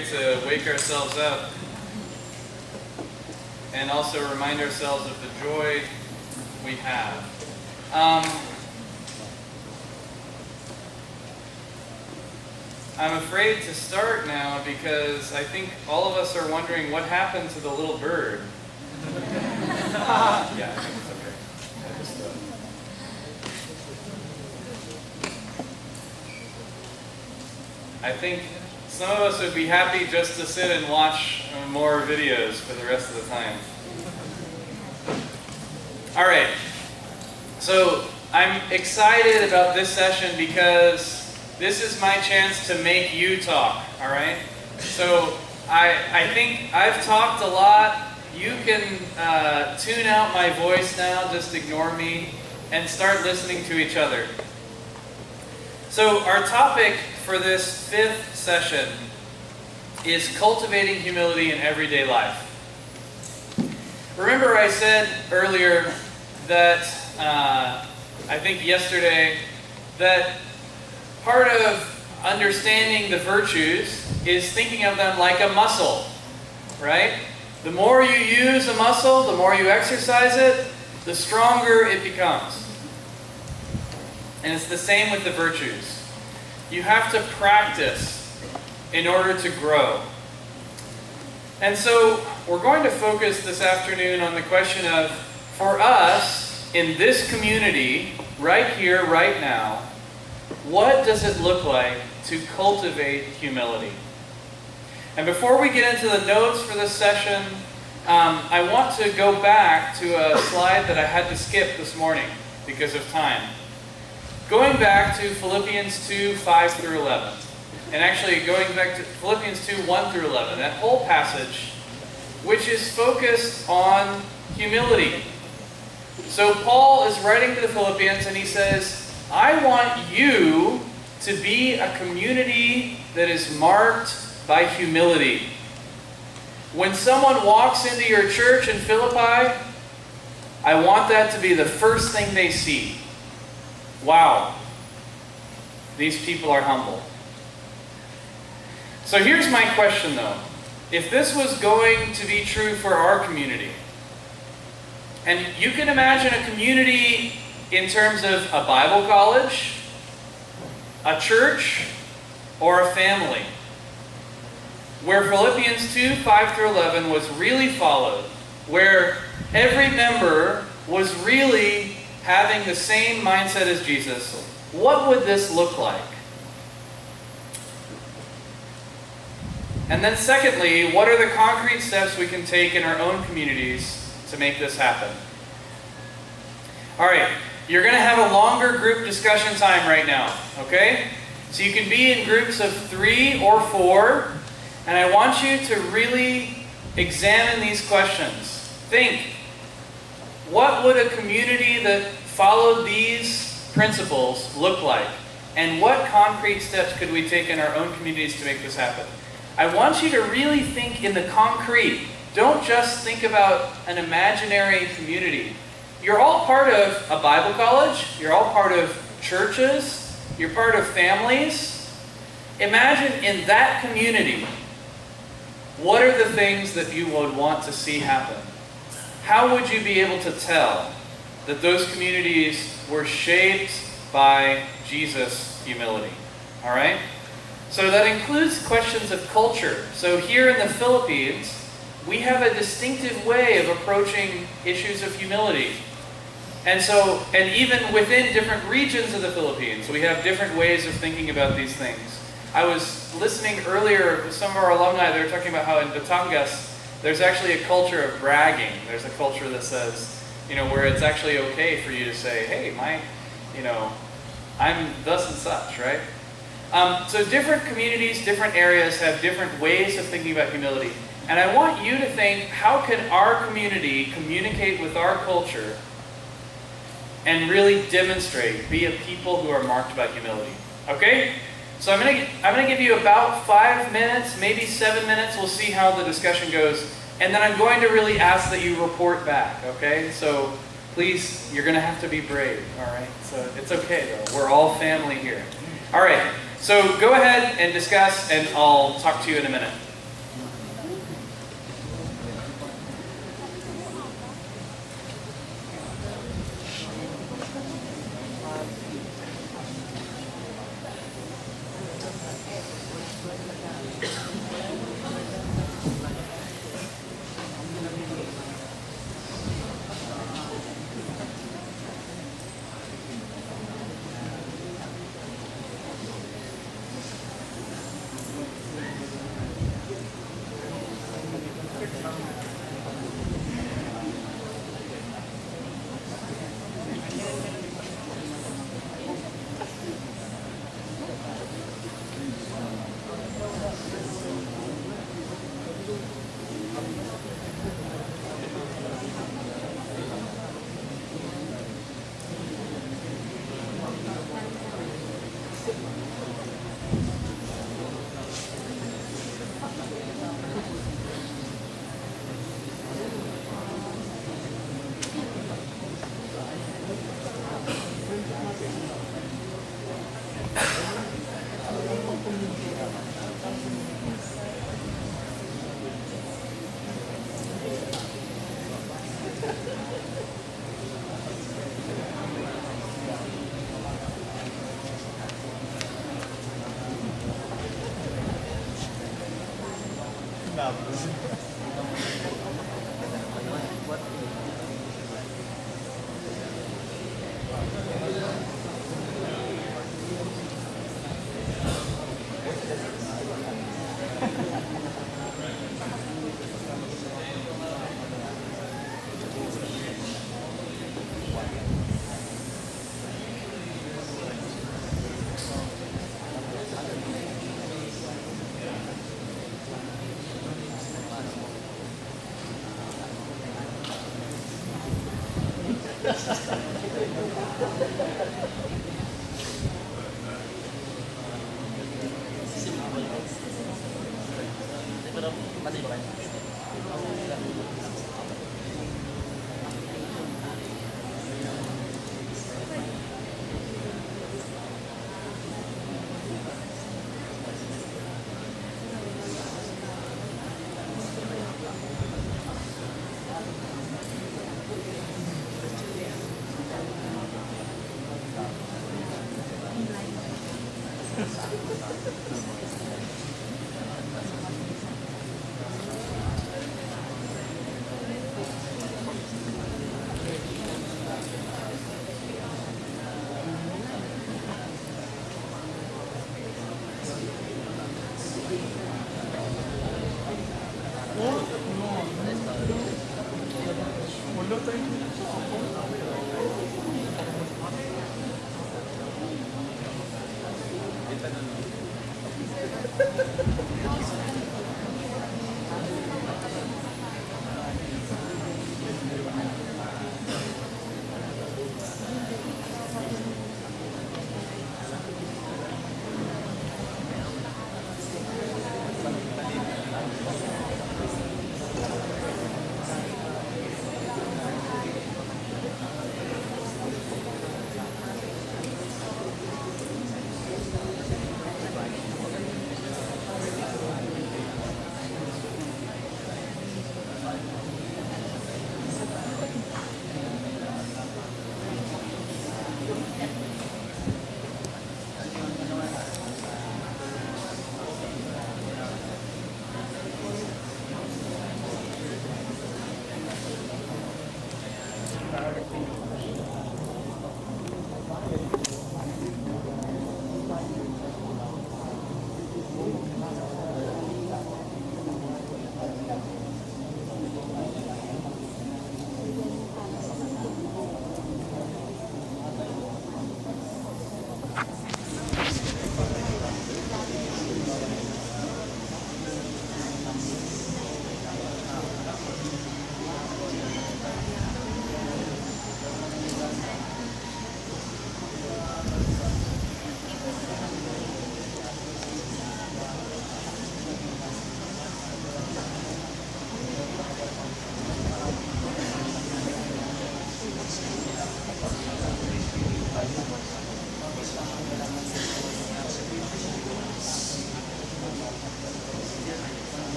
way to wake ourselves up and also remind ourselves of the joy we have. I'm afraid to start now because I think all of us are wondering what happened to the little bird. Yeah, I think it's okay. I think some of us would be happy just to sit and watch more videos for the rest of the time. All right, so I'm excited about this session because this is my chance to make you talk, all right? So I think I've talked a lot. You can tune out my voice now, just ignore me, and start listening to each other. So our topic for this fifth session is cultivating humility in everyday life. Remember I said earlier that, I think yesterday, that part of understanding the virtues is thinking of them like a muscle, right? The more you use a muscle, the more you exercise it, the stronger it becomes. And it's the same with the virtues. You have to practice in order to grow. And so we're going to focus this afternoon on the question of, for us, in this community, right here, right now, what does it look like to cultivate humility? And before we get into the notes for this session, I want to go back to a slide that I had to skip this morning because of time. Going back to Philippians 2, 5 through 11. And actually going back to Philippians 2, 1 through 11. That whole passage, which is focused on humility. So Paul is writing to the Philippians and he says, I want you to be a community that is marked by humility. When someone walks into your church in Philippi, I want that to be the first thing they see. Wow, these people are humble. So here's my question though. If this was going to be true for our community, and you can imagine a community in terms of a Bible college, a church, or a family, where Philippians 2, 5 through 11 was really followed, where every member was really having the same mindset as Jesus, what would this look like? And then secondly, what are the concrete steps we can take in our own communities to make this happen? All right, you're going to have a longer group discussion time right now, okay? So you can be in groups of 3 or 4, and I want you to really examine these questions. Think, what would a community that followed these principles look like? And what concrete steps could we take in our own communities to make this happen? I want you to really think in the concrete. Don't just think about an imaginary community. You're all part of a Bible college. You're all part of churches. You're part of families. Imagine in that community, what are the things that you would want to see happen? How would you be able to tell that those communities were shaped by Jesus' humility? All right? So that includes questions of culture. So here in the Philippines, we have a distinctive way of approaching issues of humility. And even within different regions of the Philippines, we have different ways of thinking about these things. I was listening earlier with some of our alumni, they were talking about how in Batangas, there's actually a culture of bragging. There's a culture that says, where it's actually okay for you to say, hey, I'm thus and such, right? So different communities, different areas have different ways of thinking about humility. And I want you to think, how can our community communicate with our culture and really demonstrate, be a people who are marked by humility? Okay? So I'm gonna give you about 5 minutes, maybe 7 minutes. We'll see how the discussion goes. And then I'm going to really ask that you report back, okay? So please, you're gonna have to be brave, all right? So it's okay though, we're all family here. All right, so go ahead and discuss, and I'll talk to you in a minute.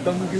Danke,